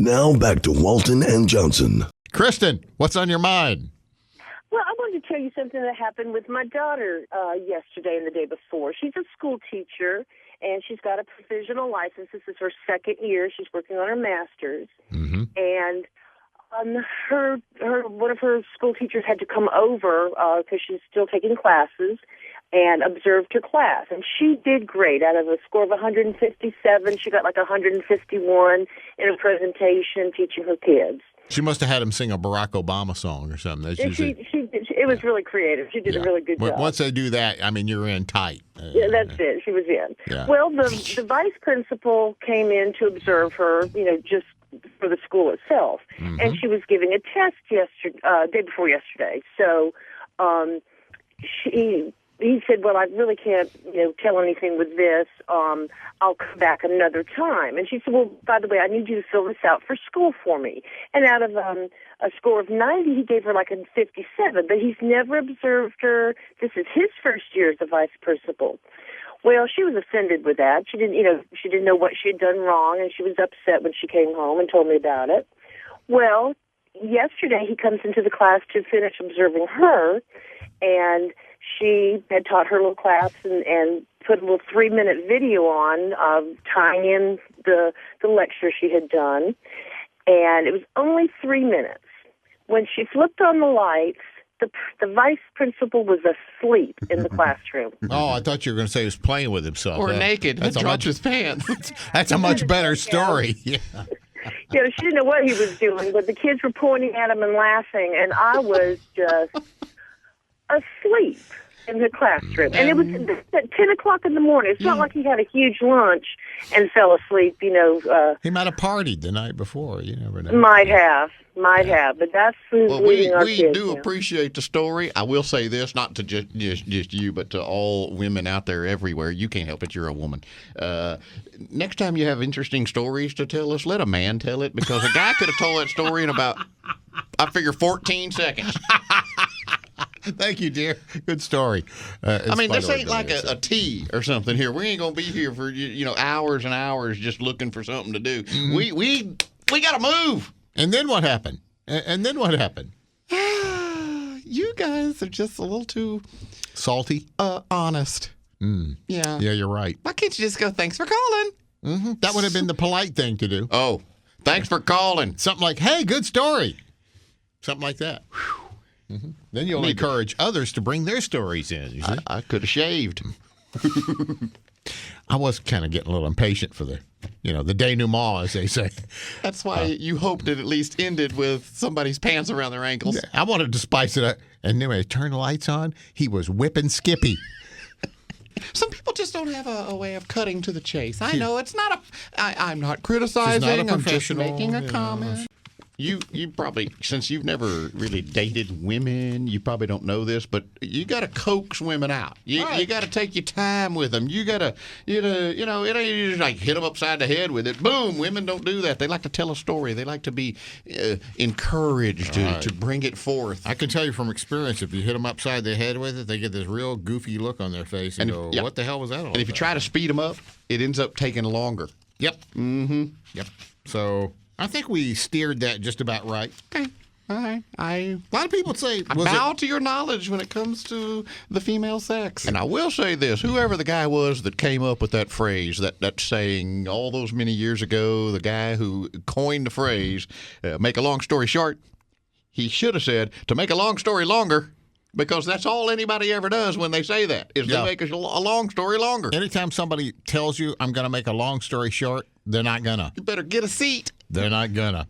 Now back to Walton and Johnson. Kristen, what's on your mind? Well, I wanted to tell you something that happened with my daughter yesterday and the day before. She's a school teacher, and she's got a provisional license. This is her second year. She's working on her master's. Mm-hmm. And her one of her school teachers had to come over because she's still taking classes and observed her class. And she did great. Out of a score of 157, she got like 151 in a presentation teaching her kids. She must have had him sing a Barack Obama song or something. That's usually, it was really creative. She did a really good job. Once they do that, I mean, you're in tight. Yeah, that's it. She was in. Yeah. Well, the vice principal came in to observe her, just for the school itself. Mm-hmm. And she was giving a test day before yesterday. So he said, well, I really can't, tell anything with this. I'll come back another time. And she said, well, by the way, I need you to fill this out for school for me. And out of a score of 90, he gave her like a 57, but he's never observed her. This is his first year as a vice principal. Well, she was offended with that. She didn't know what she had done wrong, and she was upset when she came home and told me about it. Well, yesterday he comes into the class to finish observing her, and she had taught her little class and put a little 3-minute video on tying in the lecture she had done, and it was only 3 minutes. When she flipped on the lights, the vice principal was asleep in the classroom. Oh, I thought you were going to say he was playing with himself. Or naked. That's dropped his pants. That's a much better story. Yeah. She didn't know what he was doing, but the kids were pointing at him and laughing, and I was just asleep in the classroom. And it was at 10 o'clock in the morning. It's not like he had a huge lunch and fell asleep, He might have partied the night before. You never know. Might have, but that's who's leading our we kids. do appreciate the story. I will say this, not to just you, but to all women out there everywhere. You can't help it. You're a woman. Next time you have interesting stories to tell us, let a man tell it, because a guy could have told that story in about, I figure, 14 seconds. Thank you, dear. Good story. This ain't like a tea or something here. We ain't gonna be here for hours and hours just looking for something to do. Mm-hmm. We gotta move. And then what happened? And then what happened? You guys are just a little too salty. Honest. Mm. Yeah. Yeah, you're right. Why can't you just go, thanks for calling? Mm-hmm. That would have been the polite thing to do. Oh, thanks for calling. Something like, hey, good story. Something like that. Mm-hmm. Then you'll encourage others to bring their stories in. You see? I could have shaved. I was kind of getting a little impatient for the denouement, as they say. That's why you hoped it at least ended with somebody's pants around their ankles. Yeah, I wanted to spice it up. And then when I turned the lights on, he was whipping Skippy. Some people just don't have a way of cutting to the chase. I know it's not I'm not criticizing. I'm just making a comment. You probably, since you've never really dated women, you probably don't know this, but you got to coax women out. You got to take your time with them. You got to, it ain't just like hit them upside the head with it. Boom. Women don't do that. They like to tell a story. They like to be encouraged to bring it forth. I can tell you from experience, if you hit them upside the head with it, they get this real goofy look on their face and go, what the hell was that all about? And if you try to speed them up, it ends up taking longer. Yep. Mm-hmm. Yep. So I think we steered that just about right. Okay. All right. A lot of people say, I bow to your knowledge when it comes to the female sex. And I will say this, whoever the guy was that came up with that phrase, that saying all those many years ago, the guy who coined the phrase, make a long story short, he should have said, to make a long story longer, because that's all anybody ever does when they say that, is they make a long story longer. Anytime somebody tells you, I'm going to make a long story short, they're not going to. You better get a seat. They're not going to.